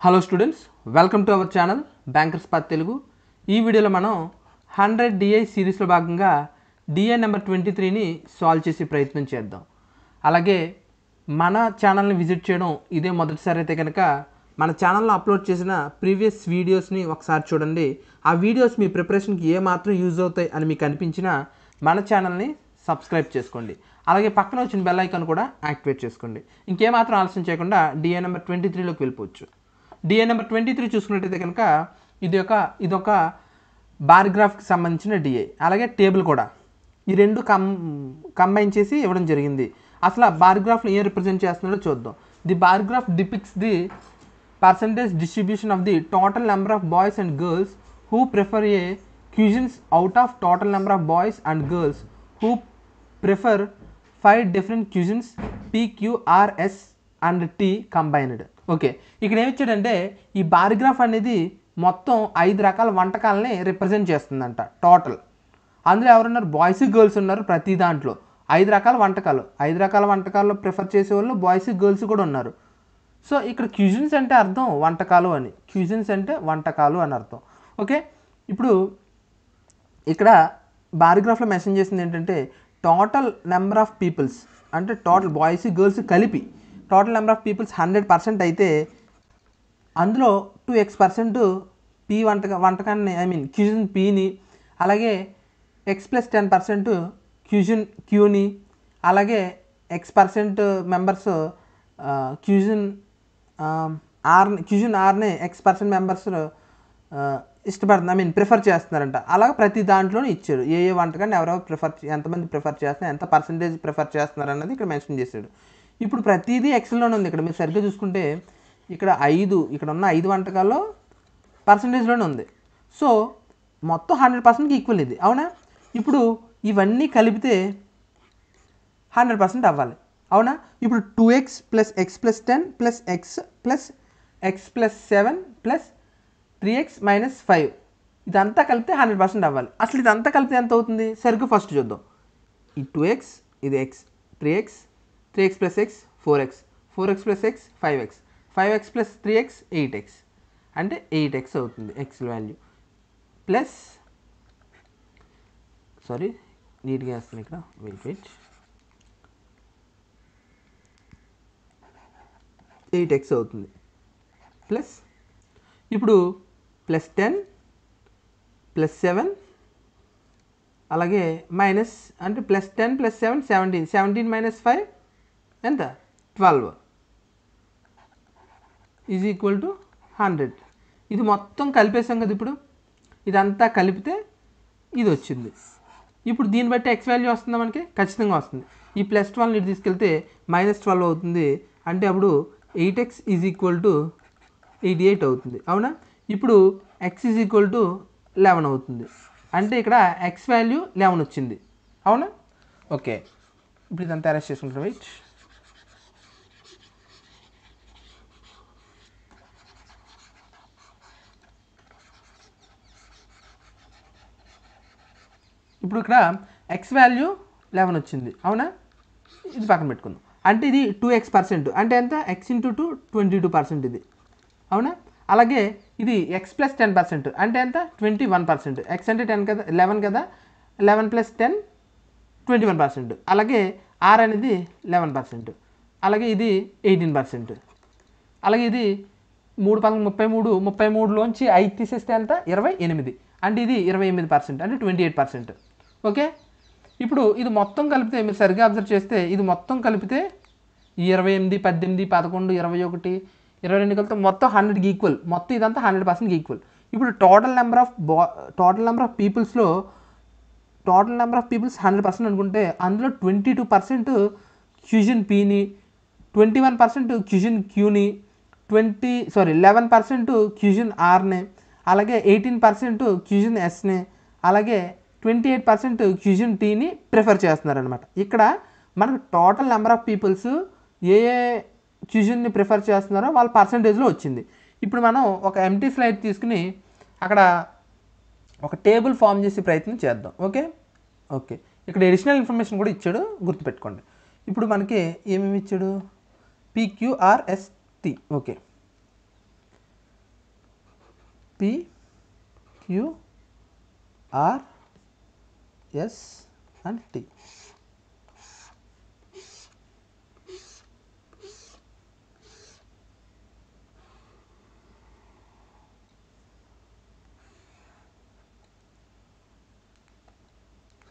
Hello students, welcome to our channel bankers path Telugu. ఈ వీడియోలో మనం 100 డిఐ సిరీస్లో భాగంగా డిఐ నెంబర్ 23ని సాల్వ్ చేసే ప్రయత్నం చేద్దాం. అలాగే మన ఛానల్ని విజిట్ చేయడం ఇదే మొదటిసారి అయితే కనుక మన ఛానల్లో అప్లోడ్ చేసిన ప్రీవియస్ వీడియోస్ని ఒకసారి చూడండి. ఆ వీడియోస్ మీ ప్రిపరేషన్కి ఏమాత్రం యూజ్ అవుతాయి అని మీకు అనిపించినా మన ఛానల్ని సబ్స్క్రైబ్ చేసుకోండి. అలాగే పక్కన వచ్చిన బెల్ ఐకాన్ కూడా యాక్టివేట్ చేసుకోండి. ఇంకేమాత్రం ఆలస్యం చేయకుండా డిఐ నెంబర్ 23లోకి వెళ్ళిపోవచ్చు. డిఐ నెంబర్ 23 చూసుకున్నట్టయితే కనుక ఇదొక బార్ గ్రాఫ్కి సంబంధించిన డిఐ, అలాగే టేబుల్ కూడా ఈ రెండు కంబైన్ చేసి ఇవ్వడం జరిగింది. అసలు ఆ బార్ గ్రాఫ్లో ఏం రిప్రజెంట్ చేస్తున్నాడో చూద్దాం. The bar graph depicts the percentage distribution of the total number of boys and girls who prefer A cuisines out of total number of boys and girls who prefer 5 different cuisines PQRS and T combined. Okay, ఇక్కడ ఏమి ఇచ్చాడంటే ఈ bar graph అనేది మొత్తం 5 రకాల వంటకాలని represent చేస్తుందంట total. అందులో ఎవరున్నారు? బాయ్స్ గర్ల్స్ ఉన్నారు. ప్రతి దాంట్లో 5 రకాల వంటకాల్లో ప్రిఫర్ చేసే వాళ్ళు బాయ్స్ గర్ల్స్ కూడా ఉన్నారు. సో ఇక్కడ క్యూజన్స్ అంటే అర్థం వంటకాలు అని, అర్థం. ఓకే, ఇప్పుడు ఇక్కడ బార్ గ్రాఫ్లో మెన్షన్ చేసింది ఏంటంటే టోటల్ నెంబర్ ఆఫ్ పీపుల్స్, అంటే టోటల్ బాయ్స్ గర్ల్స్ కలిపి టోటల్ నెంబర్ ఆఫ్ పీపుల్స్ 100% అయితే అందులో 2x% పీ వంటకాన్ని క్యూజన్ పీని, అలాగే x+10% క్యూజన్ క్యూని, అలాగే x% మెంబర్స్ క్యూజన్ ఆర్ని x% మెంబర్స్ ఇష్టపడుతుంది, ప్రిఫర్ చేస్తున్నారంట. అలాగే ప్రతి దాంట్లోనే ఇచ్చాడు ఏ వంటకాన్ని ఎంతమంది ప్రిఫర్ చేస్తున్నారు, ఎంత పర్సంటేజ్ ప్రిఫర్ చేస్తున్నారు అన్నది ఇక్కడ మెన్షన్ చేశాడు. ఇప్పుడు ప్రతిదీ ఎక్స్లోనే ఉంది. ఇక్కడ మీరు సరిగ్గా చూసుకుంటే ఇక్కడ ఉన్న 5 వంటకాల్లో పర్సంటేజ్లోనే ఉంది. సో మొత్తం 100%కి ఈక్వల్ ఇది, అవునా? ఇప్పుడు ఇవన్నీ కలిపితే 100% అవ్వాలి, అవునా? ఇప్పుడు 2x + x+10 + x + x+7 + 3x - 5 ఇదంతా కలిపితే 100% అవ్వాలి. అసలు ఇదంతా కలిపితే ఎంత అవుతుంది? సరిగ్గా ఫస్ట్ చూద్దాం. ఈ 2x, ఇది x, 3x + x 4x, 4x + x 5x, 5x + 3x 8x, అంటే 8x అవుతుంది x వాల్యూ. ప్లస్ నీట్గా వేస్తాను ఇక్కడ, వెయిట్ 8x అవుతుంది. ప్లస్ ఇప్పుడు +10 +7 అలాగే మైనస్, అంటే +10 + 7 17, 17 - 5 ఎంత? 12 = 100. ఇది మొత్తం కలిపేసాం కదా. ఇప్పుడు ఇదంతా కలిపితే ఇది వచ్చింది. ఇప్పుడు దీన్ని బట్టి x వాల్యూ వస్తుందా? మనకి ఖచ్చితంగా వస్తుంది. ఈ +12 ఇటు తీసుకెళ్తే -12 అవుతుంది, అంటే అప్పుడు 8x = 88 అవుతుంది, అవునా? ఇప్పుడు x = 11 అవుతుంది, అంటే ఇక్కడ x వాల్యూ 11 వచ్చింది, అవునా? ఓకే, ఇప్పుడు ఇదంతా అరెస్ట్ చేసుకుంటాం. వెయిట్, ఇప్పుడు ఇక్కడ x వాల్యూ 11 వచ్చింది, అవునా? ఇది పక్కన పెట్టుకుందాం. అంటే ఇది 2x%, అంటే ఎంత? x × 2 22% ఇది, అవునా? అలాగే ఇది x+10%, అంటే ఎంత? 21%. x అంటే 10 కదా, 11 కదా, 11 + 10 21%. అలాగే r అనేది 11%, అలాగే ఇది 18%, అలాగే ఇది 3 × 33, 33లోంచి 5 తీసేస్తే ఎంత? 28, అంటే ఇది 28%, అంటే 28%. ఓకే, ఇప్పుడు ఇది మొత్తం కలిపితే మీరు సరిగ్గా అబ్జర్వ్ చేస్తే ఇది మొత్తం కలిపితే 28, 18, 11, 21, 22 కలిపితే మొత్తం 100కి ఈక్వల్. మొత్తం ఇదంతా 100%కి ఈక్వల్. ఇప్పుడు టోటల్ నెంబర్ ఆఫ్ పీపుల్స్లో టోటల్ నెంబర్ ఆఫ్ పీపుల్స్ 100% అనుకుంటే అందులో 22% క్యూజన్ పీని, 21% క్యూజన్ క్యూని, 11% క్యూజన్ ఆర్ని, అలాగే 18% క్యూజన్ ఎస్ని, అలాగే 28% క్యూజన్ టీని ప్రిఫర్ చేస్తున్నారనమాట. ఇక్కడ మనకు టోటల్ నెంబర్ ఆఫ్ పీపుల్స్ ఏ క్యూజన్ని ప్రిఫర్ చేస్తున్నారో వాళ్ళ పర్సంటేజ్లో వచ్చింది. ఇప్పుడు మనం ఒక ఎంటీ స్లైడ్ తీసుకుని అక్కడ ఒక టేబుల్ ఫామ్ చేసే ప్రయత్నం చేద్దాం. ఓకే, ఇక్కడ అడిషనల్ ఇన్ఫర్మేషన్ కూడా ఇచ్చాడు, గుర్తుపెట్టుకోండి. ఇప్పుడు మనకి ఏమేమి ఇచ్చాడు? PQRST. Okay, P Q R S and T.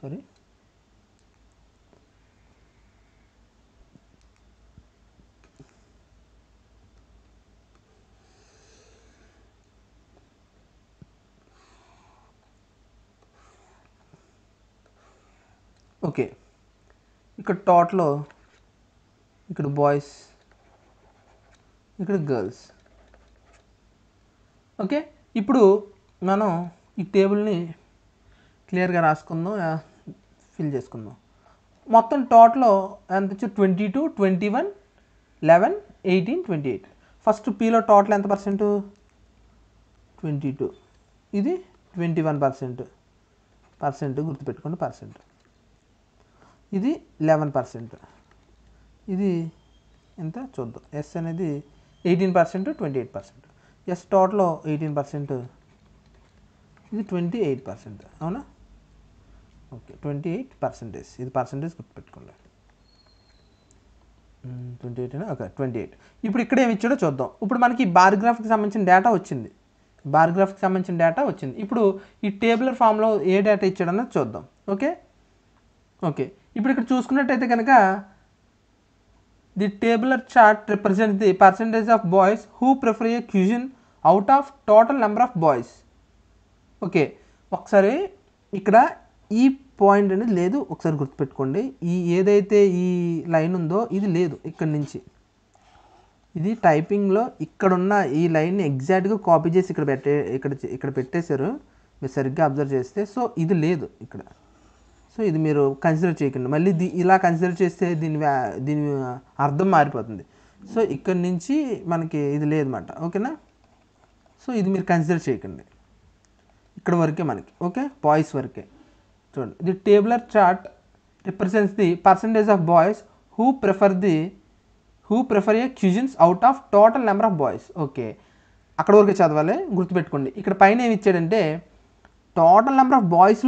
Sorry. Okay, ఇక్కడ టోటల్ ఇక్కడ బాయ్స్, ఇక్కడ గర్ల్స్. ఓకే, ఇప్పుడు మనం ఈ టేబుల్ని క్లియర్గా రాసుకుందాం, ఫిల్ చేసుకుందాం. మొత్తం టోటల్ ఎంత వచ్చి 22, 21, 11, 18, 28. ఫస్ట్ పీలో టోటల్ ఎంత పర్సెంట్? 22. ఇది 21%. గుర్తుపెట్టుకోండి పర్సెంట్. ఇది 11%. ఇది ఎంత చూద్దాం. ఎస్ అనేది 18%, 28%. ఎస్ టోటల్ 18%, ఇది 28%. అవునా? ఓకే, 28%. ఇది పర్సెంటేజ్ గుర్తుపెట్టుకోండి. 28 ఓకే 28. ఇప్పుడు ఇక్కడ ఏమి ఇచ్చాడో చూద్దాం. ఇప్పుడు మనకి బార్ గ్రాఫ్కి సంబంధించిన డేటా వచ్చింది. ఇప్పుడు ఈ టేబులర్ ఫామ్లో ఏ డేటా ఇచ్చాడన్నది చూద్దాం. ఓకే, ఇప్పుడు ఇక్కడ చూసుకున్నట్టయితే కనుక the tabular chart represents the percentage of boys who prefer A cuisine out of total number of boys. Okay, ఒకసారి ఇక్కడ ఈ పాయింట్ అనేది లేదు, ఒకసారి గుర్తుపెట్టుకోండి. ఈ ఏదైతే ఈ లైన్ ఉందో ఇది లేదు. ఇక్కడ నుంచి ఇది టైపింగ్లో ఇక్కడున్న ఈ లైన్ని ఎగ్జాక్ట్గా కాపీ చేసి ఇక్కడ పెట్టేశారు. మీరు సరిగ్గా అబ్జర్వ్ చేస్తే. సో ఇది లేదు ఇక్కడ. సో ఇది మీరు కన్సిడర్ చేయకండి. మళ్ళీ ఇలా కన్సిడర్ చేస్తే దీని అర్థం మారిపోతుంది. సో ఇక్కడ నుంచి మనకి ఇది లేదన్నమాట. ఓకేనా? సో ఇది మీరు కన్సిడర్ చేయకండి. ఇక్కడ వరకే మనకి. ఓకే, బాయ్స్ వరకే. చూడండి, the tabular chart represents the percentage of boys who prefer A cuisines out of total number of boys. Okay, అక్కడ వరకే చదవాలి, గుర్తుపెట్టుకోండి. ఇక్కడ పైన ఏమి ఇచ్చాడంటే టోటల్ నెంబర్ ఆఫ్ బాయ్స్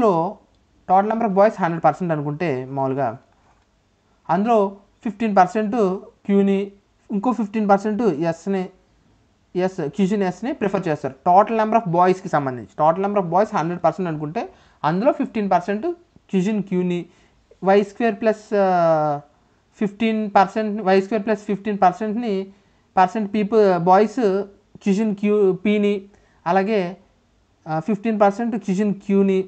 100% అనుకుంటే మామూలుగా అందులో 15% క్యూని, ఇంకో 15% క్యూజిన్ ఎస్ని ప్రిఫర్ చేస్తారు. టోటల్ నెంబర్ ఆఫ్ బాయ్స్కి సంబంధించి టోటల్ నెంబర్ ఆఫ్ బాయ్స్ 100% అనుకుంటే అందులో 15% క్యూజిన్ క్యూని, y² plus 15%, people boys cuisine పీని, అలాగే 15% క్యూజిన్ క్యూని,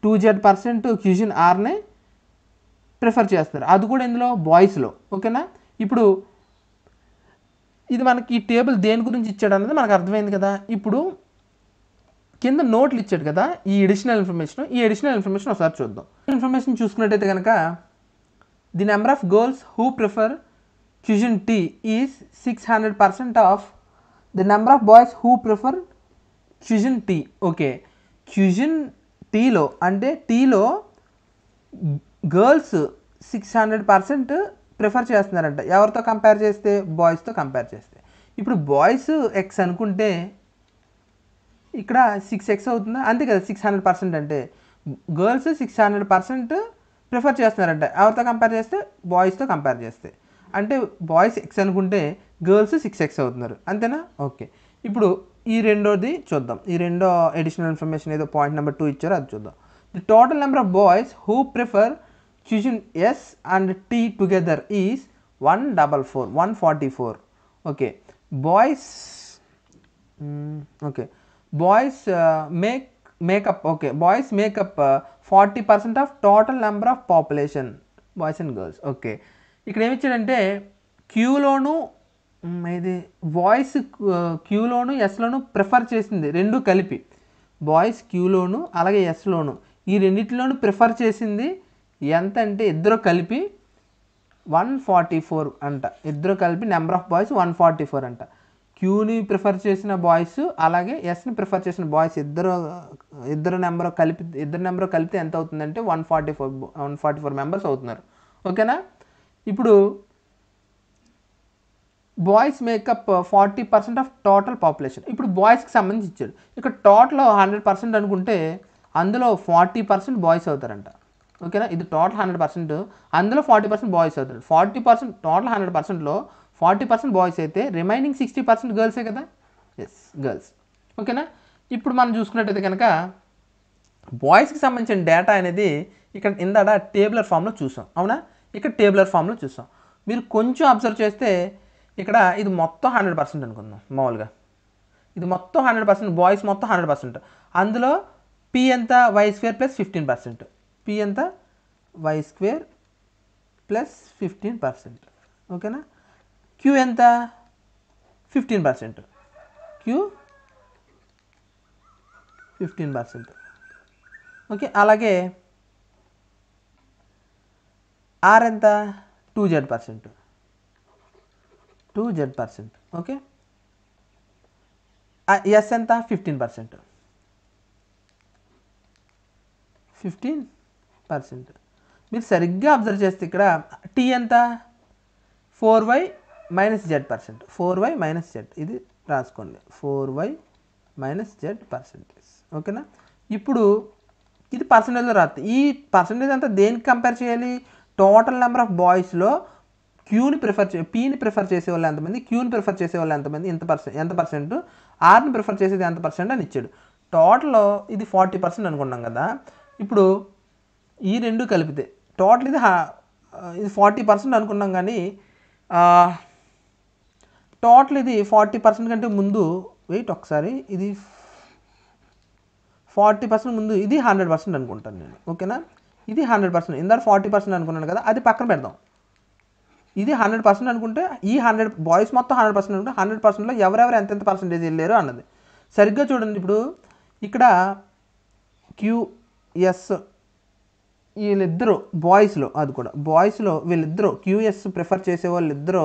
2z% క్యూజిన్ ఆర్ని ప్రిఫర్ చేస్తారు. అది కూడా ఇందులో బాయ్స్లో. ఓకేనా? ఇప్పుడు ఇది మనకి ఈ టేబుల్ దేని గురించి ఇచ్చాడు అన్నది మనకు అర్థమైంది కదా. ఇప్పుడు కింద నోట్లు ఇచ్చాడు కదా, ఈ అడిషనల్ ఇన్ఫర్మేషన్ ఒకసారి చూద్దాం. ఇన్ఫర్మేషన్ చూసుకున్నట్టయితే కనుక the number of girls who prefer cuisine T is 600% of the number of boys who prefer cuisine T. Okay, cuisine టీలో అంటే టీలో గర్ల్స్ 600% ప్రిఫర్ చేస్తున్నారంట. ఎవరితో కంపేర్ చేస్తే? బాయ్స్తో కంపేర్ చేస్తే. ఇప్పుడు బాయ్స్ ఎక్స్ అనుకుంటే ఇక్కడ 6x అవుతుందా? అంతే కదా. 600% అంటే గర్ల్స్ 600% ప్రిఫర్ చేస్తున్నారంట. ఎవరితో కంపేర్ చేస్తే? బాయ్స్తో కంపేర్ చేస్తే. అంటే బాయ్స్ ఎక్స్ అనుకుంటే గర్ల్స్ 6x అవుతున్నారు. అంతేనా? ఓకే, ఇప్పుడు ఈ రెండోది చూద్దాం. ఈ రెండో అడిషనల్ ఇన్ఫర్మేషన్ ఏదో పాయింట్ నెంబర్ 2 ఇచ్చారో అది చూద్దాం. The total number of boys who prefer cuisine S and T together is 144. Okay, boys make up 40% of total number of population, boys and girls. Okay, ఇక్కడ ఏమిచ్చాడంటే క్యూలోను ఇది బాయ్స్ క్యూలోను ఎస్లోను ప్రిఫర్ చేసింది రెండు కలిపి. బాయ్స్ క్యూలోను అలాగే ఎస్లోను ఈ రెండింటిలోను ప్రిఫర్ చేసింది ఎంత అంటే ఇద్దరు కలిపి 144 అంట. ఇద్దరు కలిపి నెంబర్ ఆఫ్ బాయ్స్ 144 అంట. క్యూని ప్రిఫర్ చేసిన బాయ్స్ అలాగే ఎస్ని ప్రిఫర్ చేసిన బాయ్స్ ఇద్దరు నెంబర్ కలిపితే ఎంత అవుతుందంటే 144 మెంబర్స్ అవుతున్నారు. ఓకేనా? ఇప్పుడు boys make up 40% of total population. ఇప్పుడు బాయ్స్కి సంబంధించి ఇచ్చాడు. ఇక్కడ టోటల్ 100% అనుకుంటే అందులో 40% బాయ్స్ అవుతారంట. ఓకేనా, ఇది టోటల్ 100%, అందులో 40% బాయ్స్ అవుతారు. 40% టోటల్ 100%లో 40% బాయ్స్ అయితే రిమైనింగ్ 60% గర్ల్సే కదా. Yes, girls. ఓకేనా, ఇప్పుడు మనం చూసుకున్నట్టయితే కనుక బాయ్స్కి సంబంధించిన డేటా అనేది ఇక్కడ ఇందాడ టేబులర్ ఫామ్లో చూసాం. అవునా, ఇక్కడ టేబులర్ ఫామ్లో చూసాం. మీరు కొంచెం అబ్జర్వ్ చేస్తే ఇక్కడ ఇది మొత్తం 100% అనుకుందాం. మామూలుగా ఇది మొత్తం 100%, బాయ్స్ మొత్తం 100%. అందులో పి ఎంత, y² ప్లస్ 15%. పి ఎంత, y² ప్లస్ 15%. ఓకేనా, క్యూ ఎంత, 15%. క్యూ 15%. ఓకే, అలాగే ఆర్ ఎంత, 2z%. 2z%. ఓకే, ఎస్ ఎంత, 15%. 15%. మీరు సరిగ్గా అబ్జర్వ్ చేస్తే ఇక్కడ టీ ఎంత, 4y minus z%. 4y minus z, ఇది రాసుకోండి, 4y మైనస్ z%. ఓకేనా, ఇప్పుడు ఇది పర్సంటేజ్లో రాస్తే ఈ పర్సంటేజ్ అంతా దేనికి కంపేర్ చేయాలి, టోటల్ నెంబర్ ఆఫ్ బాయ్స్లో క్యూని పీని ప్రిఫర్ చేసే వాళ్ళు ఎంతమంది, క్యూని ప్రిఫర్ చేసే వాళ్ళు ఎంతమంది, ఎంత పర్సెంట్, ఆర్ని ప్రిఫర్ చేసేది ఎంత పర్సెంట్ అని ఇచ్చాడు. టోటల్ ఇది 40% అనుకున్నాం కదా. ఇప్పుడు ఈ రెండు కలిపితే టోటల్ ఇది 40% అనుకున్నాం, కానీ టోటల్ ఇది 40% కంటే ముందు వెయిట్ ఒకసారి, ఇది 40% ముందు ఇది 100% అనుకుంటాను నేను. ఓకేనా, ఇది 100%, ఇందాక 40% అనుకున్నాను కదా, అది పక్కన పెడదాం. ఇది 100% అనుకుంటే ఈ 100 బాయ్స్ మొత్తం 100% అనుకుంటే 100%లో ఎవరెవరు ఎంతెంత పర్సెంటేజ్ వెళ్ళారు అన్నది సరిగ్గా చూడండి. ఇప్పుడు ఇక్కడ క్యూఎస్ వీళ్ళిద్దరూ బాయ్స్లో, అది కూడా బాయ్స్లో వీళ్ళిద్దరూ క్యూఎస్ ప్రిఫర్ చేసే వాళ్ళిద్దరూ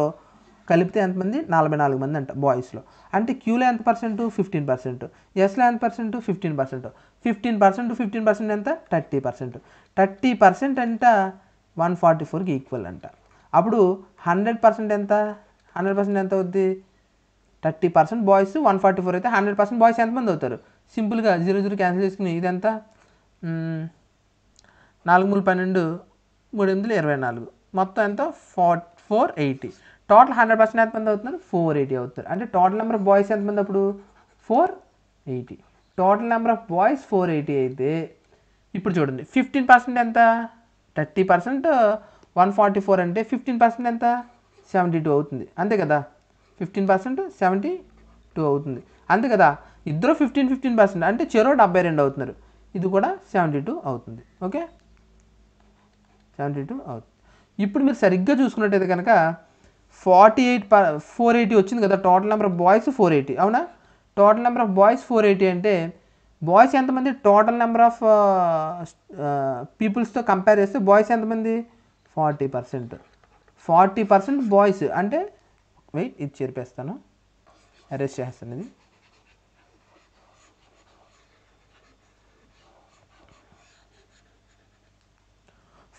కలిపితే ఎంతమంది, 44 మంది అంట బాయ్స్లో. అంటే క్యూలో ఎంత పర్సెంట్, 15%. ఎస్లో ఎంత పర్సెంట్, 15%. 15% ఎంత, 30%. 30% అంట 144కి ఈక్వల్ అంట. అప్పుడు 100% ఎంత, 100% ఎంత అవుద్ది, 30% బాయ్స్, 144 అయితే 100% బాయ్స్ ఎంతమంది అవుతారు, సింపుల్గా 0 క్యాన్సిల్ చేసుకుని ఇదంతా 4 3 12 3 8 24, మొత్తం ఎంత 480. టోటల్ 100% ఎంతమంది అవుతున్నారు, 480 అవుతారు. అంటే టోటల్ నెంబర్ ఆఫ్ బాయ్స్ ఎంతమంది అప్పుడు, 480. టోటల్ నెంబర్ ఆఫ్ బాయ్స్ 480 అయితే ఇప్పుడు చూడండి 15% ఎంత, 30% 144 అంటే 15% ఎంత, 72 అవుతుంది. అంతే కదా, 15% 72 అవుతుంది. అంతే కదా, ఇద్దరు 15% అంటే చెరో 72 అవుతున్నారు. ఇది కూడా 72 అవుతుంది. ఓకే, 72 అవుతుంది. ఇప్పుడు మీరు సరిగ్గా చూసుకున్నట్టయితే కనుక 480 వచ్చింది కదా, టోటల్ నెంబర్ ఆఫ్ బాయ్స్ 480. అవునా, టోటల్ నెంబర్ ఆఫ్ బాయ్స్ 480 అంటే బాయ్స్ ఎంతమంది, టోటల్ నెంబర్ ఆఫ్ పీపుల్స్తో కంపేర్ చేస్తే బాయ్స్ ఎంతమంది, 40%. 40% బాయ్స్ అంటే వెయిట్, ఇది చేర్పేస్తాను, అరెస్ట్ చేస్తాను. ఇది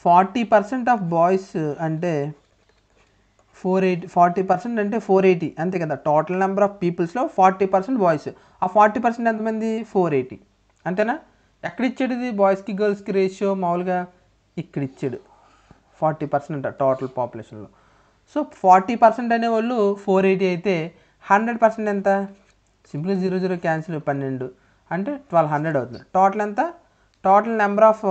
40% ఆఫ్ బాయ్స్ అంటే 480. 40% అంటే 480 అంతే కదా. టోటల్ నెంబర్ ఆఫ్ పీపుల్స్లో 40% బాయ్స్. ఆ 40% ఎంతమంది, 480 అంతేనా. ఎక్కడ ఇచ్చాడు ఇది బాయ్స్కి గర్ల్స్కి రేషియో, మామూలుగా ఇక్కడ ఇచ్చాడు 40% అంట టోటల్ పాపులేషన్లో. సో 40% అనేవాళ్ళు 480 అయితే 100% ఎంత, సింపుల్గా 0 క్యాన్సిల్, 12 అంటే 1200 అవుతుంది. టోటల్ ఎంత, టోటల్ నెంబర్ ఆఫ్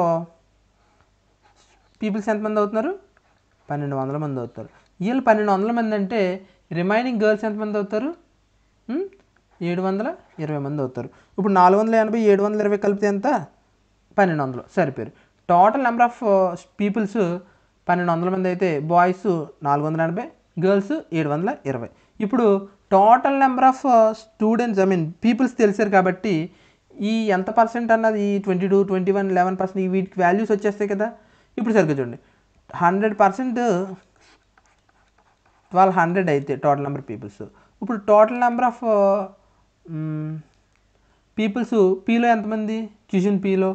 పీపుల్స్ ఎంతమంది అవుతున్నారు, 1200 మంది అవుతారు. వీళ్ళు 1200 మంది అంటే రిమైనింగ్ గర్ల్స్ ఎంతమంది అవుతారు, 720 మంది అవుతారు. ఇప్పుడు 480 720 కలిపితే ఎంత, 1200 సరిపోయారు. టోటల్ నెంబర్ ఆఫ్ పీపుల్స్ 1200 మంది అయితే బాయ్స్ 480, గర్ల్స్ 720. ఇప్పుడు total number of students peoples తెలిసారు కాబట్టి ఈ ఎంత పర్సెంట్ అన్నది, ఈ 22, 21, 11% ఈ వీటికి వాల్యూస్ వచ్చేస్తాయి కదా. ఇప్పుడు సరిగ్గా చూడండి, 100% 1200 అయితే టోటల్ నెంబర్ పీపుల్స్. ఇప్పుడు టోటల్ నెంబర్ ఆఫ్ పీపుల్స్ పీలో ఎంతమంది, క్యూషన్ పీలో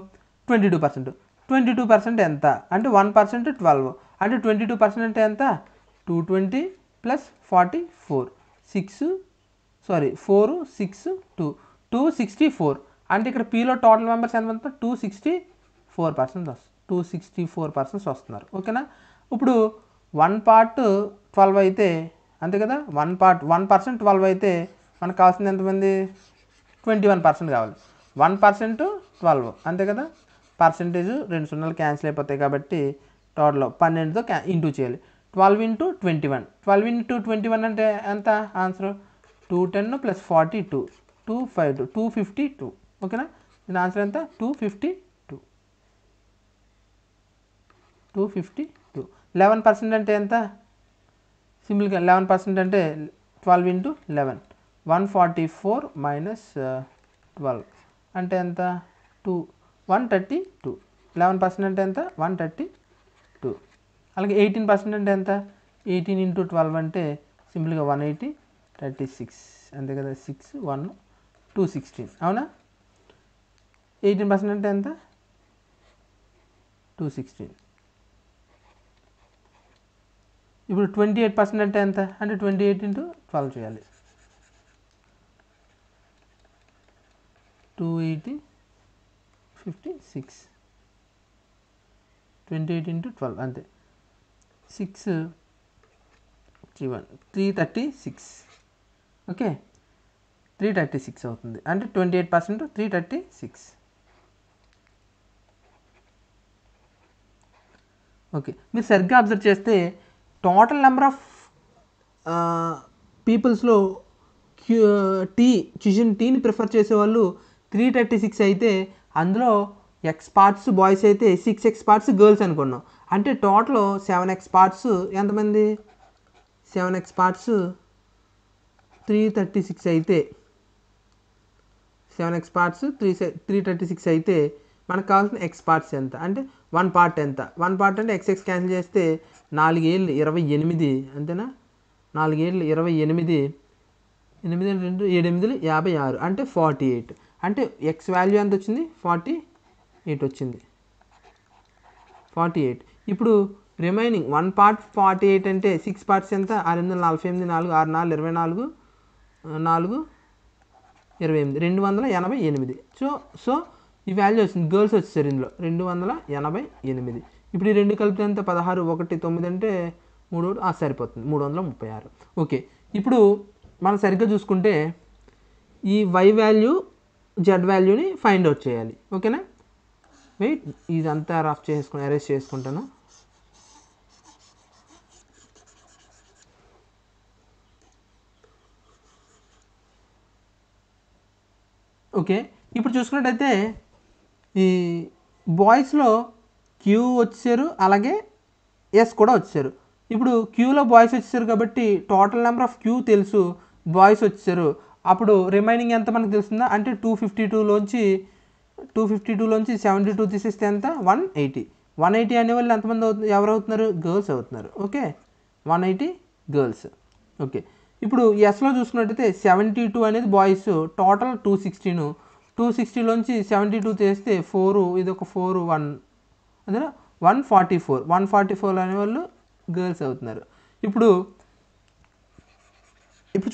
22%. 22% ఎంత అంటే 1% 12 అంటే 22% అంటే ఎంత, 220 + 44 4 6 2 264 అంటే ఇక్కడ పీలో టోటల్ మెంబర్స్ ఎంత 264% 264% వస్తున్నారు ఓకేనా. ఇప్పుడు 1 పార్ట్ 12 అయితే అంతే కదా, 1% 12 అయితే మనకు కావాల్సింది ఎంతమంది 21% కావాలి. 1% 12 అంతే కదా, పర్సెంటేజ్ 2 సున్నాలు క్యాన్సిల్ అయిపోతాయి కాబట్టి టోటల్ 12తో ఇంటూ చేయాలి. 12 into 21 12 into 21 అంటే ఎంత ఆన్సర్ 210 + 42 252 252 ఓకేనా. దీని ఆన్సర్ ఎంత 252 252. 11% అంటే ఎంత సింపుల్గా 11% అంటే 12 into 11 144 minus 12 అంటే ఎంత 132. 11% అంటే ఎంత 132. అలాగే 18% అంటే ఎంత 18 into 12 అంటే సింపుల్గా 180 36 అంతే కదా 6 1 216 అవునా. 18% అంటే ఎంత 216. ఇప్పుడు 28% అంటే ఎంత అంటే 28 into 12 చేయాలి 280 56 28 into 12 అంతే 6 336 ఓకే 336 అవుతుంది అంటే 28% 336 ఓకే. మీరు సరిగ్గా అబ్జర్వ్ చేస్తే టోటల్ నెంబర్ ఆఫ్ పీపుల్స్లో క్యూజన్ టీని ప్రిఫర్ చేసేవాళ్ళు 336 అయితే అందులో ఎక్స్ పార్ట్స్ బాయ్స్ అయితే 6x పార్ట్స్ గర్ల్స్ అనుకున్నాం. అంటే టోటల్ 7x పార్ట్స్ ఎంతమంది 7x పార్ట్స్ 336 అయితే 7x పార్ట్స్ 336 అయితే మనకు కావాల్సిన ఎక్స్ పార్ట్స్ ఎంత అంటే 1 పార్ట్ ఎంత 1 పార్ట్ అంటే ఎక్స్ క్యాన్సిల్ చేస్తే 4 ఏళ్ళు 28 అంతేనా 4 ఏళ్ళు 28 8 2 7 56 అంటే 48 అంటే ఎక్స్ వాల్యూ ఎంత వచ్చింది 48 వచ్చింది 48. ఇప్పుడు రిమైనింగ్ 1 పార్ట్ 48 అంటే 6 పార్ట్స్ ఎంత 648 4 6 4 24 4 28 288. సో ఈ వాల్యూ వచ్చింది గర్ల్స్ వచ్చేసారు ఇందులో 288. ఇప్పుడు ఈ రెండు కలిపితే ఎంత 16 1 9 అంటే 3 సరిపోతుంది 336. ఓకే. ఇప్పుడు మనం సరిగ్గా చూసుకుంటే ఈ వై వాల్యూ జెడ్ వాల్యూని ఫైండ్ అవుట్ చేయాలి ఓకేనా. వెయిట్ ఇదంతా రఫ్ చేసుకుని అరేంజ్ చేసుకుంటాను. ఓకే. ఇప్పుడు చూసుకున్నట్టయితే ఈ బాయ్స్లో క్యూ వచ్చారు అలాగే ఎస్ కూడా వచ్చారు. ఇప్పుడు క్యూలో బాయ్స్ వచ్చేసారు కాబట్టి టోటల్ నెంబర్ ఆఫ్ క్యూ తెలుసు బాయ్స్ వచ్చారు. అప్పుడు రిమైనింగ్ ఎంత మనకు తెలుస్తుందా అంటే 252లోంచి 72 తీసేస్తే ఎంత 180 అనేవాళ్ళు ఎంతమంది ఎవరు అవుతున్నారు గర్ల్స్ అవుతున్నారు ఓకే 180 గర్ల్స్ ఓకే. ఇప్పుడు ఎస్లో చూసుకున్నట్టయితే 72 అనేది బాయ్స్ టోటల్ 260లోంచి 72 తీస్తే 4 ఇది ఒక 4 1 అదే 144 అనేవాళ్ళు గర్ల్స్ అవుతున్నారు. ఇప్పుడు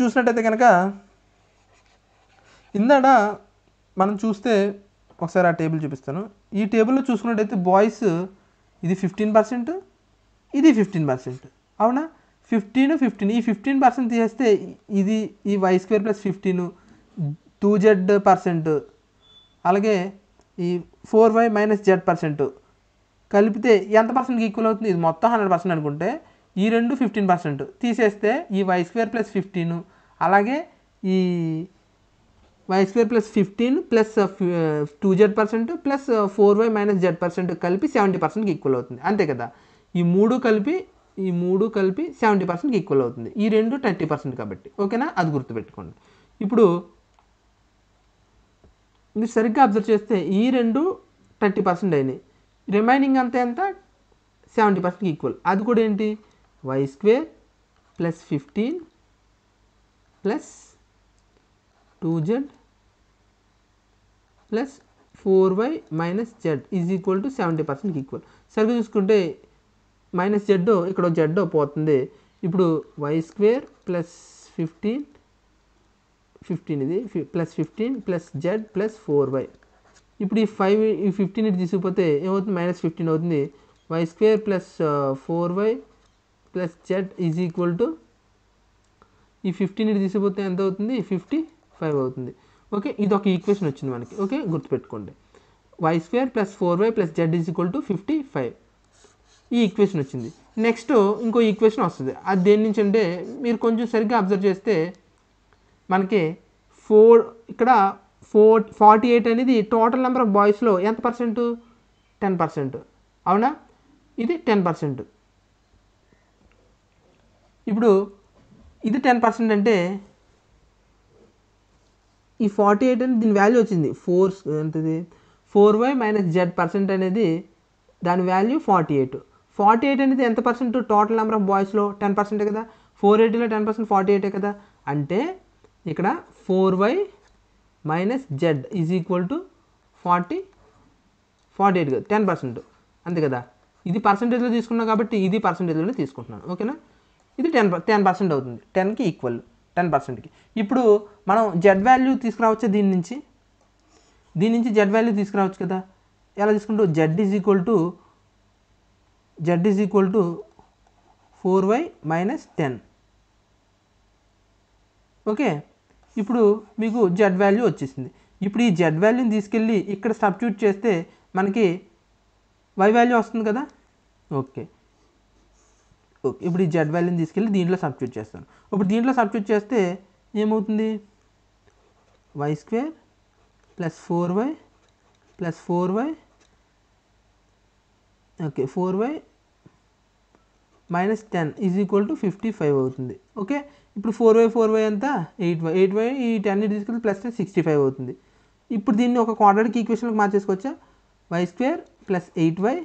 చూసినట్టయితే కనుక ఇందాక మనం చూస్తే ఒకసారి ఆ టేబుల్ చూపిస్తాను. ఈ టేబుల్లో చూసుకున్నట్టయితే బాయ్స్ ఇది 15% ఇది 15 అవునా 15 ఈ 15% తీసేస్తే ఇది ఈ y² + 15 2z% అలాగే ఈ 4y - z% కలిపితే ఎంత పర్సెంట్కి ఈక్వల్ అవుతుంది ఇది మొత్తం 100% అనుకుంటే ఈ రెండు 15% తీసేస్తే ఈ y² + 15 అలాగే ఈ y² + 15 + 2z% + 4y - z% కలిపి 70%కి ఈక్వల్ అవుతుంది అంతే కదా. ఈ మూడు కలిపి 70%కి ఈక్వల్ అవుతుంది. ఈ రెండు 30% కాబట్టి ఓకేనా అది గుర్తుపెట్టుకోండి. ఇప్పుడు మీరు సరిగ్గా అబ్జర్వ్ చేస్తే ఈ రెండు 30% అయినాయి రిమైనింగ్ అంతా ఎంత 70%కి ఈక్వల్. అది కూడా ఏంటి y² + 15 + 2z + 4y - z = 70%కి equal. సరిగ్గా చూసుకుంటే -z ఇక్కడ z పోతుంది. ఇప్పుడు y² + 15 ఇది plus 15 plus Z plus 4y. ఇప్పుడు ఈ 15 ఇటు తీసుకుపోతే ఏమవుతుంది, -15 అవుతుంది. y² plus 4y plus Z is equal to ఈ 15 ఇటు తీసుకుపోతే ఎంత అవుతుంది, 55 అవుతుంది. ఓకే, ఇది ఒక ఈక్వేషన్ వచ్చింది మనకి. ఓకే, గుర్తుపెట్టుకోండి, y² plus 4y plus Z is equal to 55. ఈ ఈక్వేషన్ వచ్చింది. నెక్స్ట్ ఇంకో ఈక్వేషన్ వస్తుంది. అది దేని నుంచి అంటే మీరు కొంచెం సరిగ్గా అబ్జర్వ్ చేస్తే మనకి ఇక్కడ 48 అనేది టోటల్ నెంబర్ ఆఫ్ బాయ్స్లో ఎంత పర్సెంట్, 10%. అవునా, ఇది 10%. ఇప్పుడు ఇది 10% అంటే ఈ 48 అనేది దీని వాల్యూ వచ్చింది ఎంతది, 4y మైనస్ z% అనేది దాని వాల్యూ 48. 48 అనేది ఎంత పర్సెంట్ టోటల్ నెంబర్ ఆఫ్ బాయ్స్లో, 10% కదా. 480లో 10% 48 కదా. అంటే ఇక్కడ 4y minus Z is equal to 48 కదా, 10% అంతే కదా. ఇది పర్సంటేజ్లో తీసుకున్నాం కాబట్టి ఇది పర్సంటేజ్లోనే తీసుకుంటున్నాను. ఓకేనా, ఇది 10% అవుతుంది, 10కి ఈక్వల్, 10%కి. ఇప్పుడు మనం జెడ్ వాల్యూ తీసుకురావచ్చు దీని నుంచి జెడ్ వాల్యూ తీసుకురావచ్చు కదా. ఎలా తీసుకుంటూ Z is equal to 4y minus 10. Okay, ఇప్పుడు మీకు జెడ్ వాల్యూ వచ్చేసింది. ఇప్పుడు ఈ జెడ్ వాల్యూని తీసుకెళ్ళి ఇక్కడ సబ్స్టిట్యూట్ చేస్తే మనకి వై వాల్యూ వస్తుంది కదా. ఓకే, ఇప్పుడు ఈ జెడ్ వాల్యూని తీసుకెళ్ళి దీంట్లో సబ్స్టిట్యూట్ చేస్తాను. ఇప్పుడు దీంట్లో సబ్స్టిట్యూట్ చేస్తే ఏమవుతుంది, y² plus 4y plus 4y, okay, 4y minus 10 is equal to 55 అవుతుంది. ఓకే, ఇప్పుడు 4y అంతా 8y ఈ 10 తీసుకెళ్ళి ప్లస్ 65 అవుతుంది. ఇప్పుడు దీన్ని ఒక క్వాడ్రాటిక్ ఈక్వేషన్కి మార్చేసుకోవచ్చా, y² plus 8y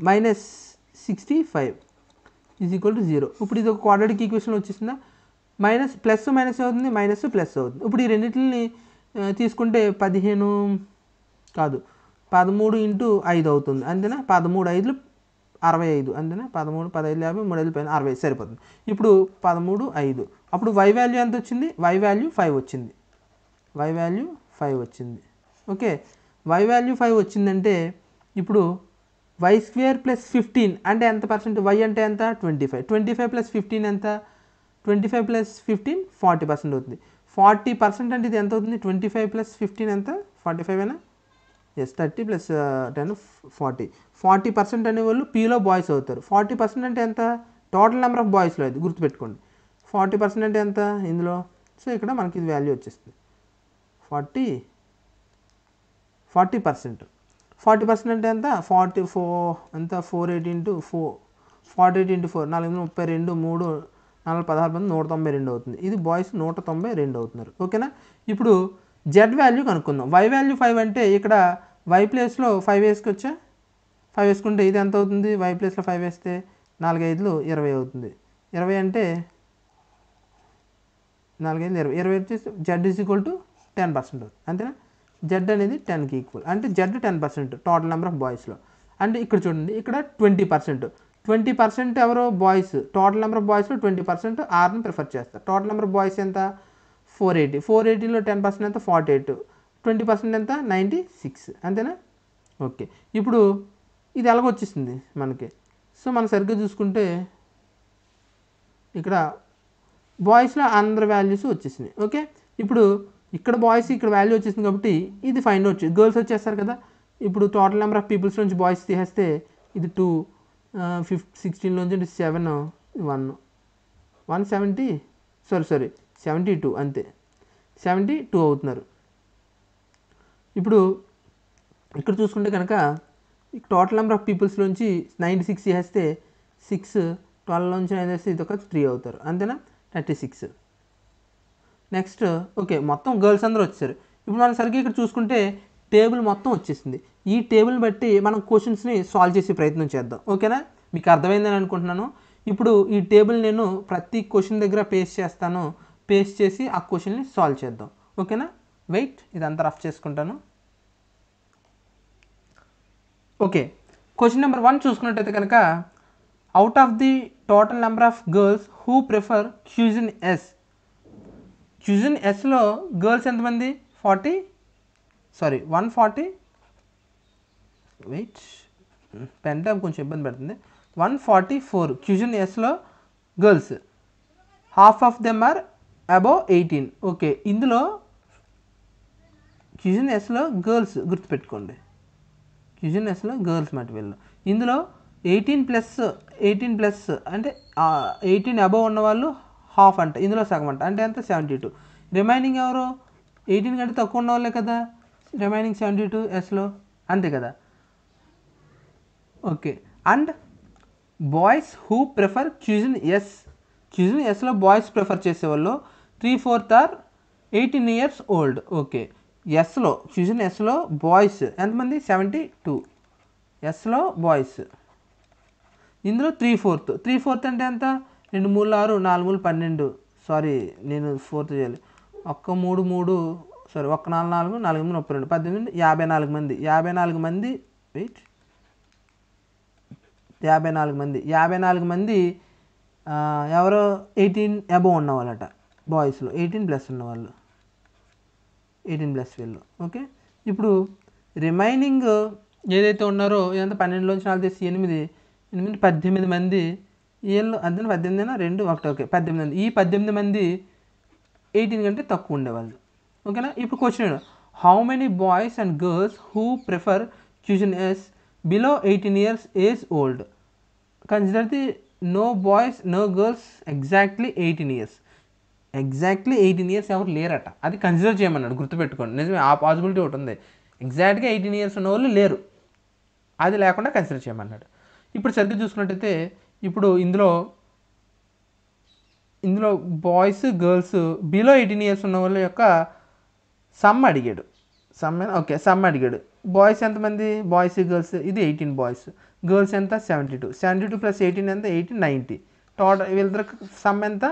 minus 65 is equal to 0. ఇప్పుడు ఇది ఒక క్వాడ్రాటిక్ ఈక్వేషన్ వచ్చేసిందా. ప్లస్ మైనస్ అవుతుంది, మైనస్ ప్లస్ అవుతుంది. ఇప్పుడు ఈ రెండింటిని తీసుకుంటే 13 ఇంటూ 5 అవుతుంది అంతేనా. 13 5 65 అంతేనా. 13 15 50 3 5 60 సరిపోతుంది. ఇప్పుడు 13 5 అప్పుడు y వాల్యూ ఎంత వచ్చింది, y వాల్యూ 5 వచ్చింది. ఓకే, y వాల్యూ 5 వచ్చిందంటే ఇప్పుడు y² ప్లస్ 15 అంటే ఎంత పర్సెంట్, y అంటే ఎంత 25 ప్లస్ 15 ఎంత, 25 ప్లస్ 15 40% అవుతుంది. 40% అంటే ఇది ఎంత అవుతుంది, 25 ప్లస్ 15 ఎంత 45 అయినా, ఎస్ 30 ప్లస్ 10 40% అనేవాళ్ళు పీలో బాయ్స్ అవుతారు. 40% అంటే ఎంత, టోటల్ నెంబర్ ఆఫ్ బాయ్స్లో అది గుర్తుపెట్టుకోండి. 40% అంటే ఎంత ఇందులో. సో ఇక్కడ మనకి ఇది వాల్యూ వచ్చేస్తుంది 40%. 40% అంటే ఎంత, 44 ఎంత 48 ఇంటూ 4 48 ఇంటూ 4 4 32 3 4 16 192 అవుతుంది. ఇది బాయ్స్ 192 అవుతున్నారు. ఓకేనా, ఇప్పుడు జెడ్ వాల్యూ కనుక్కుందాం. y వాల్యూ 5 అంటే ఇక్కడ y ప్లేస్లో 5 వేసుకోవచ్చా, 5 వేసుకుంటే ఇది ఎంత అవుతుంది, y ప్లేస్లో 5 వేస్తే 4 5 20 అవుతుంది. 20 అంటే 4 5 20 వచ్చేసి జెడ్ ఈజ్ ఈక్వల్ టు 10% అవుతుంది అంతేనా. జెడ్ అనేది 10కి ఈక్వల్ అంటే జెడ్ 10% టోటల్ నెంబర్ ఆఫ్ బాయ్స్లో. అంటే ఇక్కడ చూడండి, ఇక్కడ 20% ఎవరో బాయ్స్, టోటల్ నెంబర్ ఆఫ్ బాయ్స్లో 20% ఆర్ని ప్రిఫర్ చేస్తారు. టోటల్ నెంబర్ ఆఫ్ బాయ్స్ ఎంత 480లో 10% ఎంత 48, 20% ఎంత 96 అంతేనా. ఓకే, ఇప్పుడు ఇది ఎలాగ వచ్చేసింది మనకి. సో మనం సరిగ్గా చూసుకుంటే ఇక్కడ బాయ్స్లో అందరి వాల్యూస్ వచ్చేసినాయి. ఓకే, ఇప్పుడు ఇక్కడ బాయ్స్ ఇక్కడ వాల్యూ వచ్చేసింది కాబట్టి ఇది ఫైండ్ అవుట్ గర్ల్స్ వచ్చేస్తారు కదా. ఇప్పుడు టోటల్ నెంబర్ ఆఫ్ పీపుల్స్ నుంచి బాయ్స్ తీసేస్తే ఇది 2 16లోంచి 7 170 72 అంతే 72 అవుతున్నారు. ఇప్పుడు ఇక్కడ చూసుకుంటే కనుక టోటల్ నెంబర్ ఆఫ్ పీపుల్స్లోంచి 96 చేస్తే 6 12లోంచి 9 వేస్తే ఇది ఒక 3 అవుతారు అంతేనా, 36. నెక్స్ట్ ఓకే, మొత్తం గర్ల్స్ అందరూ వచ్చారు. ఇప్పుడు మనం సరిగ్గా ఇక్కడ చూసుకుంటే టేబుల్ మొత్తం వచ్చేసింది. ఈ టేబుల్ని బట్టి మనం క్వశ్చన్స్ని సాల్వ్ చేసే ప్రయత్నం చేద్దాం. ఓకేనా, మీకు అర్థమైందని అనుకుంటున్నాను. ఇప్పుడు ఈ టేబుల్ నేను ప్రతి క్వశ్చన్ దగ్గర పేస్ట్ చేస్తాను, పేస్ట్ చేసి ఆ క్వశ్చన్ని సాల్వ్ చేద్దాం. ఓకేనా, వెయిట్ ఇదంతా రఫ్ చేసుకుంటాను. ఓకే, క్వశ్చన్ నెంబర్ 1 చూసుకున్నట్టయితే కనుక out of the total number of girls who prefer cuisine S. Cuisine ఎస్లో గర్ల్స్ ఎంతమంది? 140 వెయిట్, పెన్ టాప్ కొంచెం ఇబ్బంది పెడుతుంది. 144 క్యూజిన్ ఎస్లో girls, half of them are above 18. Okay, ఇందులో క్యూజిన్ ఎస్లో గర్ల్స్ గుర్తుపెట్టుకోండి, క్యూజిన్ ఎస్లో గర్ల్స్ మాట వీళ్ళు. ఇందులో 18+ అంటే 18 అబౌవ్ ఉన్నవాళ్ళు హాఫ్ అంట, ఇందులో సగం అంట, అంటే ఎంత? 72. రిమైనింగ్ ఎవరు? 18 కంటే తక్కువ ఉన్న వాళ్ళే కదా రిమైనింగ్ 72 ఎస్లో, అంతే కదా. Okay, and boys who prefer cuisine S. Cuisine ఎస్లో బాయ్స్ ప్రిఫర్ చేసేవాళ్ళు 3/4 ఆర్ 18 years old. ఓకే, ఎస్లో క్యూజిన్ ఎస్లో బాయ్స్ ఎంతమంది? 72 ఎస్లో బాయ్స్. ఇందులో 3/4 అంటే ఎంత? 2 3 6 4 3 12. సారీ, నేను 4 చేయాలి. 1 3 3 సారీ 1 4 4 4 8 32 18 54 మంది. 54 మంది వెయిట్ 54 మంది ఎవరో 18 అబోవ్ ఉన్నవాళ్ళట బాయ్స్లో, 18+ ఉన్నవాళ్ళు, 18+ వీళ్ళు. ఓకే, ఇప్పుడు రిమైనింగ్ ఏదైతే ఉన్నారో ఇదంతా 12లోంచి 4 తీసి 8 18 మంది వీళ్ళు. అంతే 18 2 1. ఓకే, 18 మంది. ఈ 18 మంది 18 కంటే తక్కువ ఉండేవాళ్ళు. ఓకేనా. ఇప్పుడు question, how many boys and girls who prefer cuisine S below 18 years age old? Consider the no boys no girls exactly 18 years. Exactly 18 years ఎవరు లేరట, అది కన్సిడర్ చేయమన్నాడు, గుర్తుపెట్టుకోండి. నిజమే, ఆ పాసిబిలిటీ ఒకటి ఉంది. ఎగ్జాక్ట్గా 18 years ఉన్న వాళ్ళు లేరు, అది లేకుండా కన్సిడర్ చేయమన్నాడు. ఇప్పుడు సరిగ్గా చూసుకున్నట్టయితే ఇప్పుడు ఇందులో బాయ్స్ గర్ల్స్ బిలో 18 years ఉన్న వాళ్ళ యొక్క సమ్ అడిగాడు. ఓకే, సమ్ అడిగాడు. బాయ్స్ ఎంతమంది? బాయ్స్ గర్ల్స్ ఇది 18 బాయ్స్, గర్ల్స్ ఎంత? 72. 72 + 18 ఎంత? 18 90. టోటల్ వీళ్ళకి సమ్ ఎంత?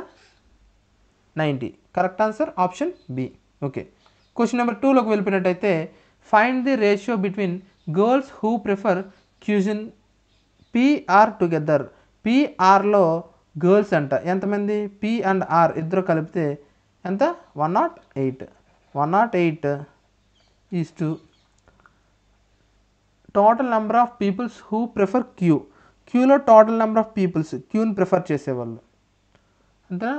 90. Correct answer option B. Okay, question number 2లోకి వెళ్ళిపోయినట్టయితే find the ratio between girls who prefer cuisine PR together. పిఆర్లో గర్ల్స్ అంట ఎంతమంది? పి అండ్ ఆర్ ఇద్దరు కలిపితే ఎంత? 108. 108 is to total number of peoples who prefer Q. క్యూలో టోటల్ నెంబర్ ఆఫ్ పీపుల్స్ క్యూని ప్రిఫర్ చేసేవాళ్ళు అంటే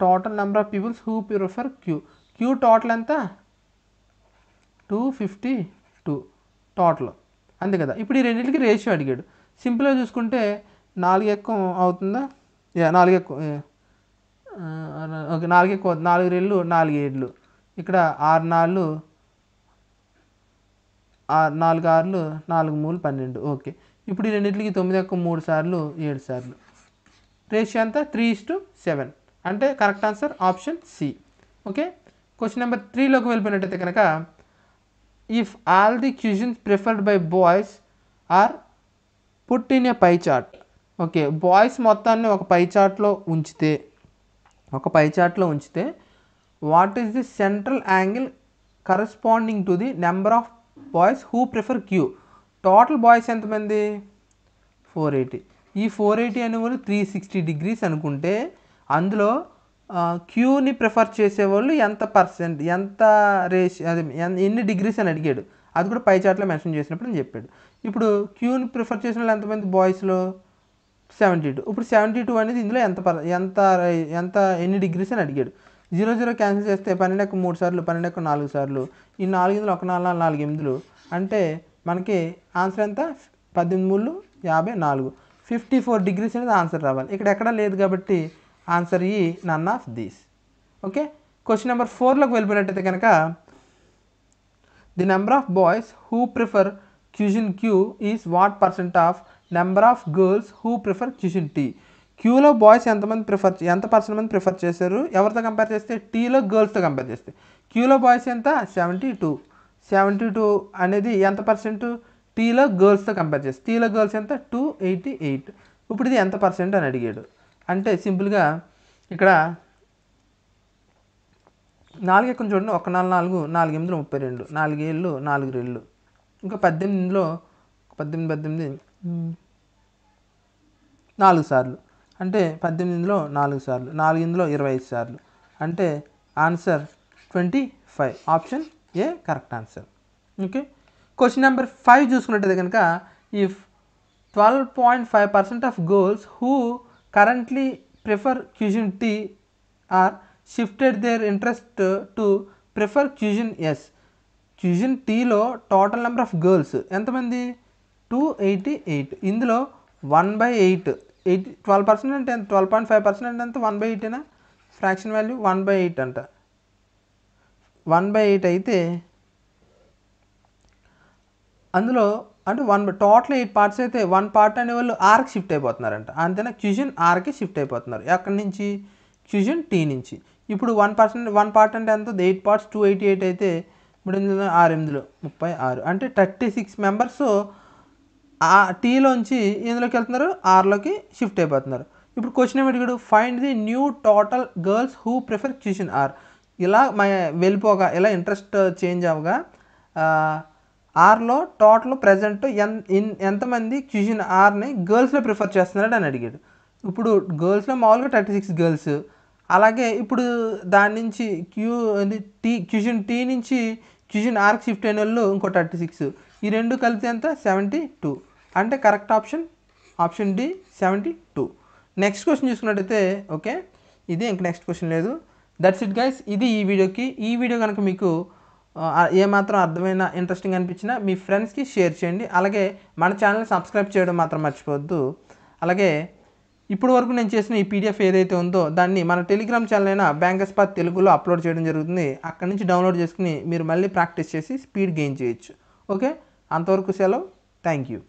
total number of peoples who prefer Q total ఎంత? 252 టోటల్, అంతే కదా. ఇప్పుడు ఈ రెండింటికి రేషియో అడిగాడు. సింపుల్గా చూసుకుంటే 4 ఎక్కువ అవుతుందా? 4 ఎక్కువ. ఓకే, 4 ఎక్కువ, 4 రెళ్ళు 4 7. ఇక్కడ 6 4 4 6 4 3 12. ఓకే, ఇప్పుడు ఈ రెండింటికి 9 ఎక్కువ 3 సార్లు 7 సార్లు. రేషియో అంతా 3:7, అంటే correct answer option C. Okay, question number 3లోకి వెళ్ళిపోయినట్టయితే కనుక if all the cuisines preferred by boys are put in a pie chart. Okay, boys మొత్తాన్ని ఒక పై చార్ట్లో ఉంచితే what is the central angle corresponding to the number of boys who prefer Q. Total boys ఎంతమంది? 480. ఈ 480 అనేవాళ్ళు 360 degrees అనుకుంటే అందులో క్యూని prefer చేసేవాళ్ళు ఎంత పర్సెంట్, ఎంత రేషియో, అది ఎన్ని డిగ్రీస్ అని అడిగాడు. అది కూడా పై చార్ట్లో మెన్షన్ చేసినప్పుడు అని చెప్పాడు. ఇప్పుడు క్యూని ప్రిఫర్ చేసిన వాళ్ళు ఎంతమంది? బాయ్స్లో 72. ఇప్పుడు 72 అనేది ఇందులో ఎంత ఎన్ని డిగ్రీస్ అని అడిగాడు. 0 0 క్యాన్సిల్ చేస్తే 12 ఎక్కువ 3 సార్లు 12 ఎక్కువ 4 సార్లు, ఈ 4 ఇందులో 1 4 4 8, అంటే మనకి ఆన్సర్ ఎంత? 18 3 54. 54 degrees అనేది ఆన్సర్ రావాలి. ఇక్కడ ఎక్కడా లేదు కాబట్టి answer E none of these. Okay, question number 4లోకి వెళ్ళిపోయినట్టయితే కనుక the number of boys who prefer cuisine Q is what percent of number of girls who prefer cuisine T. క్యూలో బాయ్స్ ఎంత పర్సెంట్ మంది ప్రిఫర్ చేశారు ఎవరితో కంపేర్ చేస్తే? టీలో గర్ల్స్తో కంపేర్ చేస్తే. క్యూలో బాయ్స్ ఎంత? 72 అనేది ఎంత పర్సెంట్? టీలో గర్ల్స్తో కంపేర్ చేస్తే. టీలో గర్ల్స్ ఎంత? 288. ఇప్పుడు ఇది ఎంత పర్సెంట్ అని అడిగాడు. అంటే సింపుల్గా ఇక్కడ 4 ఎక్కువ చూడండి, 1 4 4 4 8 32, 4 7 4 రెళ్ళు, ఇంకా 18 ఇందులో 18 18 4 సార్లు అంటే 18 4 సార్లు, 4 25 సార్లు అంటే answer 25. Option A correct answer. Okay. Question number 5 చూసుకున్నట్టయితే కనుక if 12.5% of girls who currently prefer cuisine T are shifted their interest to prefer cuisine S. Cuisine టీలో టోటల్ నెంబర్ ఆఫ్ గర్ల్స్ ఎంతమంది? 288. ఇందులో 1/8 12% అంటే 12.5% అంటే ఎంత? 1/8 ఫ్రాక్షన్ వాల్యూ 1/8 అంట. 1/8 అయితే అందులో అంటే టోటల్ 8 పార్ట్స్ అయితే 1 పార్ట్ అనేవాళ్ళు ఆర్కి షిఫ్ట్ అయిపోతున్నారంట. అంతేనా? క్యూజన్ ఆర్కి షిఫ్ట్ అయిపోతున్నారు. ఎక్కడి నుంచి? క్యూజన్ టీ నుంచి. ఇప్పుడు 1 పార్ట్ అంటే ఎంత? 8 పార్ట్స్ 288 అయితే 3 6 36 అంటే 36 మెంబర్స్ ఆ టీలోంచి ఎందులోకి వెళ్తున్నారు? ఆర్లోకి షిఫ్ట్ అయిపోతున్నారు. ఇప్పుడు క్వశ్చన్ ఏమి అడిగాడు? Find the new total girls who prefer cuisine R. ఇలా వెళ్ళిపోగా ఇలా ఇంట్రెస్ట్ చేంజ్ అవగా ఆర్లో టోటల్ ప్రజెంట్ ఎంతమంది క్యూజన్ ఆర్ని గర్ల్స్లో ప్రిఫర్ చేస్తున్నాడు అని అడిగాడు. ఇప్పుడు గర్ల్స్లో మామూలుగా 36 గర్ల్స్, అలాగే ఇప్పుడు దాని నుంచి క్యూజన్ టీ నుంచి క్యూజన్ ఆర్కి షిఫ్ట్ అయిన వాళ్ళు ఇంకో 36. ఈ రెండు కలిపితే ఎంత? 72. అంటే correct option D 72. Next question చూసుకున్నట్టయితే ఓకే, ఇది ఇంక నెక్స్ట్ క్వశ్చన్ లేదు. That's it guys. ఇది ఈ వీడియోకి. ఈ వీడియో కనుక మీకు ఏమాత్రం అర్థమైన ఇంట్రెస్టింగ్ అనిపించినా మీ ఫ్రెండ్స్కి షేర్ చేయండి. అలాగే మన ఛానల్ సబ్స్క్రైబ్ చేయడం మాత్రం మర్చిపోవద్దు. అలాగే ఇప్పుడు వరకు నేను చేసిన ఈ పీడిఎఫ్ ఏదైతే ఉందో దాన్ని మన టెలిగ్రామ్ ఛానల్ అయినా బ్యాంకర్స్ పాత్ తెలుగులో అప్లోడ్ చేయడం జరుగుతుంది. అక్కడి నుంచి డౌన్లోడ్ చేసుకుని మీరు మళ్ళీ ప్రాక్టీస్ చేసి స్పీడ్ గెయిన్ చేయొచ్చు. ఓకే, అంతవరకు సెలవు. Thank you.